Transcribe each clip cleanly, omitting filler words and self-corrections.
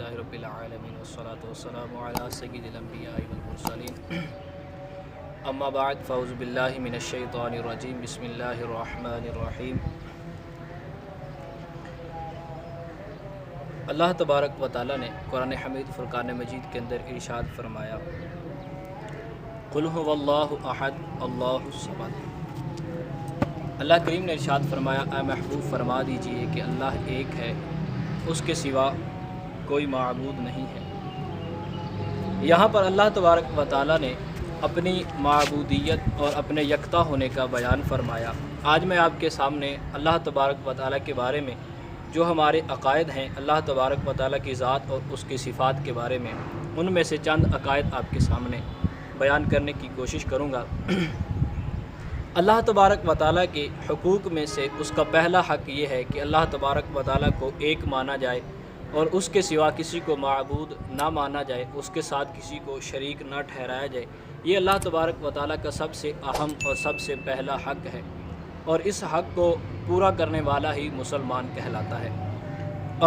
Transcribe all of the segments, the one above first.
للہ رب العالمین والصلاة والسلام علی سید الانبیاء والمرسلین اما بعد فاعوذ باللہ من الشیطان الرجیم بسم اللہ الرحمن الرحیم۔ اللہ تبارک و تعالیٰ نے قرآن حمید فرقان مجید کے اندر ارشاد فرمایا، قل هو اللہ احد اللہ الصمد۔ اللہ کریم نے ارشاد فرمایا، اے محبوب فرما دیجئے کہ اللہ ایک ہے، اس کے سوا کوئی معبود نہیں ہے۔ یہاں پر اللہ تبارک و تعالیٰ نے اپنی معبودیت اور اپنے یکتا ہونے کا بیان فرمایا۔ آج میں آپ کے سامنے اللہ تبارک و تعالیٰ کے بارے میں جو ہمارے عقائد ہیں، اللہ تبارک و تعالیٰ کی ذات اور اس کی صفات کے بارے میں ان میں سے چند عقائد آپ کے سامنے بیان کرنے کی کوشش کروں گا۔ اللہ تبارک و تعالیٰ کے حقوق میں سے اس کا پہلا حق یہ ہے کہ اللہ تبارک و تعالیٰ کو ایک مانا جائے اور اس کے سوا کسی کو معبود نہ مانا جائے، اس کے ساتھ کسی کو شریک نہ ٹھہرایا جائے۔ یہ اللہ تبارک و تعالیٰ کا سب سے اہم اور سب سے پہلا حق ہے، اور اس حق کو پورا کرنے والا ہی مسلمان کہلاتا ہے۔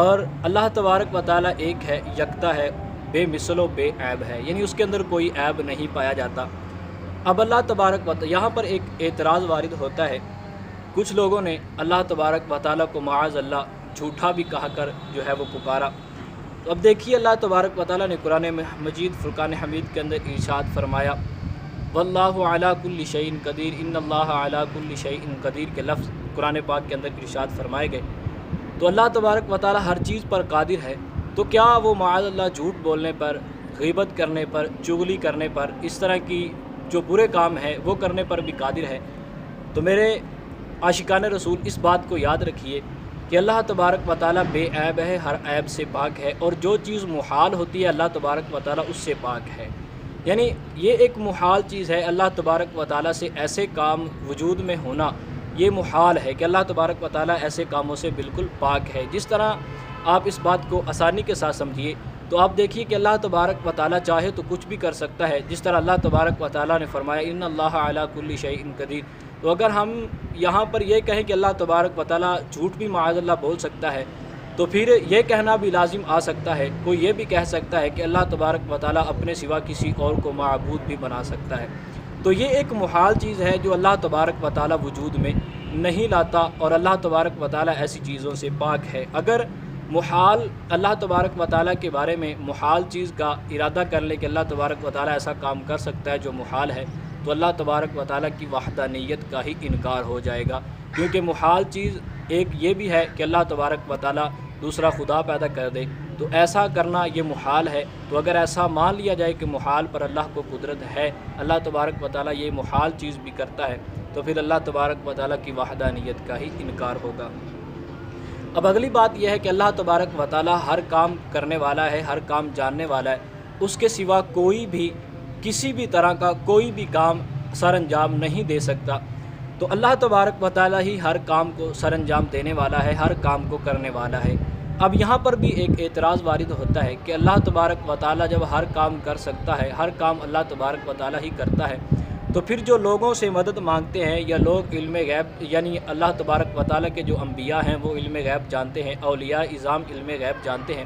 اور اللہ تبارک و تعالیٰ ایک ہے، یکتا ہے، بے مثل و بے عیب ہے، یعنی اس کے اندر کوئی عیب نہیں پایا جاتا۔ اب اللہ تبارک و تعالیٰ یہاں پر ایک اعتراض وارد ہوتا ہے، کچھ لوگوں نے اللہ تبارک و تعالیٰ کو معاذ اللہ جھوٹا بھی کہا کر جو ہے وہ پکارا۔ تو اب دیکھیے اللہ تبارک و تعالیٰ نے قرآن مجید فرقان حمید کے اندر ارشاد فرمایا، واللہ علی کل شیء قدیر، ان اللہ علی کل شیء قدیر کے لفظ قرآن پاک کے اندر ارشاد فرمائے گئے۔ تو اللہ تبارک و تعالیٰ ہر چیز پر قادر ہے، تو کیا وہ معاذ اللہ جھوٹ بولنے پر، غیبت کرنے پر، چغلی کرنے پر، اس طرح کی جو برے کام ہیں وہ کرنے پر بھی قادر ہے؟ تو میرے عاشقان رسول اس بات کو یاد رکھیے کہ اللہ تبارک و تعالیٰ بے عیب ہے، ہر عیب سے پاک ہے، اور جو چیز محال ہوتی ہے اللہ تبارک و تعالیٰ اس سے پاک ہے۔ یعنی یہ ایک محال چیز ہے، اللہ تبارک و تعالیٰ سے ایسے کام وجود میں ہونا یہ محال ہے کہ اللہ تبارک و تعالیٰ ایسے کاموں سے بالکل پاک ہے۔ جس طرح آپ اس بات کو آسانی کے ساتھ سمجھیے تو آپ دیکھیے کہ اللہ تبارک و تعالیٰ چاہے تو کچھ بھی کر سکتا ہے، جس طرح اللہ تبارک و تعالیٰ نے فرمایا ان اللہ علی کل شیء قدیر۔ تو اگر ہم یہاں پر یہ کہیں کہ اللہ تبارک و تعالیٰ جھوٹ بھی معاذ اللہ بول سکتا ہے، تو پھر یہ کہنا بھی لازم آ سکتا ہے، کوئی یہ بھی کہہ سکتا ہے کہ اللہ تبارک و تعالیٰ اپنے سوا کسی اور کو معبود بھی بنا سکتا ہے۔ تو یہ ایک محال چیز ہے جو اللہ تبارک و تعالیٰ وجود میں نہیں لاتا، اور اللہ تبارک و تعالیٰ ایسی چیزوں سے پاک ہے۔ اگر محال اللہ تبارک و تعالیٰ کے بارے میں محال چیز کا ارادہ کر لے کہ اللہ تبارک و تعالیٰ ایسا کام کر سکتا ہے جو محال ہے، تو اللہ تبارک و تعالیٰ کی وحدانیت کا ہی انکار ہو جائے گا، کیونکہ محال چیز ایک یہ بھی ہے کہ اللہ تبارک و تعالیٰ دوسرا خدا پیدا کر دے، تو ایسا کرنا یہ محال ہے۔ تو اگر ایسا مان لیا جائے کہ محال پر اللہ کو قدرت ہے، اللہ تبارک و تعالیٰ یہ محال چیز بھی کرتا ہے، تو پھر اللہ تبارک و تعالیٰ کی وحدانیت کا ہی انکار ہوگا۔ اب اگلی بات یہ ہے کہ اللہ تبارک و تعالیٰ ہر کام کرنے والا ہے، ہر کام جاننے والا ہے، اس کے سوا کوئی بھی کسی بھی طرح کا کوئی بھی کام سر انجام نہیں دے سکتا۔ تو اللہ تبارک و تعالیٰ ہی ہر کام کو سر انجام دینے والا ہے، ہر کام کو کرنے والا ہے۔ اب یہاں پر بھی ایک اعتراض وارد ہوتا ہے کہ اللہ تبارک و تعالیٰ جب ہر کام کر سکتا ہے، ہر کام اللہ تبارک و تعالیٰ ہی کرتا ہے، تو پھر جو لوگوں سے مدد مانگتے ہیں یا لوگ علم غیب، یعنی اللہ تبارک و تعالیٰ کے جو انبیاء ہیں وہ علم غیب جانتے ہیں، اولیاء اعظام علم غیب جانتے ہیں،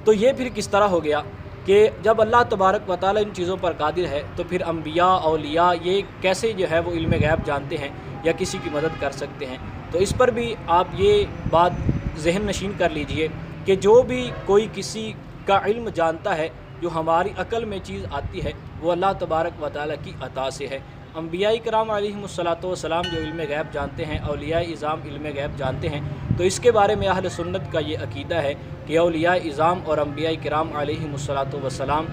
تو یہ پھر کس طرح ہو گیا کہ جب اللہ تبارک و تعالیٰ ان چیزوں پر قادر ہے تو پھر انبیاء اولیاء یہ کیسے جو ہے وہ علم غیب جانتے ہیں یا کسی کی مدد کر سکتے ہیں؟ تو اس پر بھی آپ یہ بات ذہن نشین کر لیجئے کہ جو بھی کوئی کسی کا علم جانتا ہے، جو ہماری عقل میں چیز آتی ہے، وہ اللہ تبارک و تعالیٰ کی عطا سے ہے۔ انبیاء کرام علیہم الصلاۃ والسلام جو علم غیب جانتے ہیں، اولیاء اعظام علم غیب جانتے ہیں، تو اس کے بارے میں اہل سنت کا یہ عقیدہ ہے کہ اولیاء اعظام اور انبیاء کرام علیہم الصلاۃ والسلام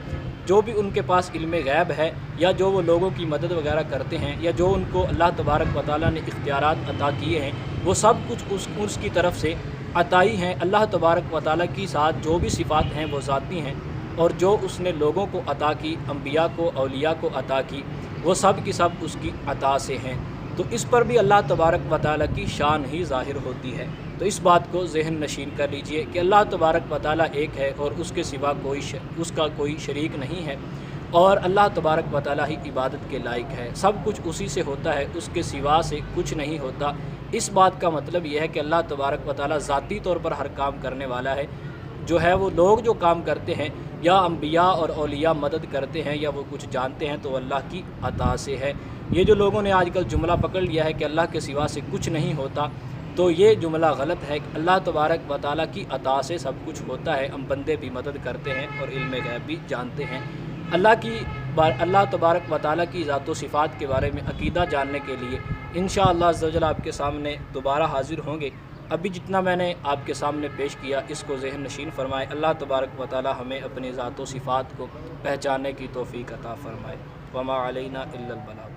جو بھی ان کے پاس علم غیب ہے، یا جو وہ لوگوں کی مدد وغیرہ کرتے ہیں، یا جو ان کو اللہ تبارک و تعالیٰ نے اختیارات عطا کیے ہیں، وہ سب کچھ اس کی طرف سے عطائی ہیں۔ اللہ تبارک و تعالیٰ کی ساتھ جو بھی صفات ہیں وہ ذاتی ہیں، اور جو اس نے لوگوں کو عطا کی، انبیاء کو، اولیاء کو عطا کی، وہ سب کی سب اس کی عطا سے ہیں۔ تو اس پر بھی اللہ تبارک و تعالیٰ کی شان ہی ظاہر ہوتی ہے۔ تو اس بات کو ذہن نشین کر لیجئے کہ اللہ تبارک و تعالیٰ ایک ہے، اور اس کے سوا اس کا کوئی شریک نہیں ہے، اور اللہ تبارک و تعالیٰ ہی عبادت کے لائق ہے۔ سب کچھ اسی سے ہوتا ہے، اس کے سوا سے کچھ نہیں ہوتا۔ اس بات کا مطلب یہ ہے کہ اللہ تبارک و تعالیٰ ذاتی طور پر ہر کام کرنے والا ہے، جو ہے وہ لوگ جو کام کرتے ہیں یا انبیاء اور اولیاء مدد کرتے ہیں یا وہ کچھ جانتے ہیں تو اللہ کی عطا سے ہے۔ یہ جو لوگوں نے آج کل جملہ پکڑ لیا ہے کہ اللہ کے سوا سے کچھ نہیں ہوتا، تو یہ جملہ غلط ہے۔ اللہ تبارک و تعالیٰ کی عطا سے سب کچھ ہوتا ہے، ہم بندے بھی مدد کرتے ہیں اور علم غیب بھی جانتے ہیں۔ اللہ تبارک و تعالیٰ کی ذات و صفات کے بارے میں عقیدہ جاننے کے لیے انشاءاللہ عز و جل آپ کے سامنے دوبارہ حاضر ہوں گے۔ ابھی جتنا میں نے آپ کے سامنے پیش کیا اس کو ذہن نشین فرمائے۔ اللہ تبارک و تعالیٰ ہمیں اپنی ذات و صفات کو پہچاننے کی توفیق عطا فرمائے۔ وما علینا الا البلاغ۔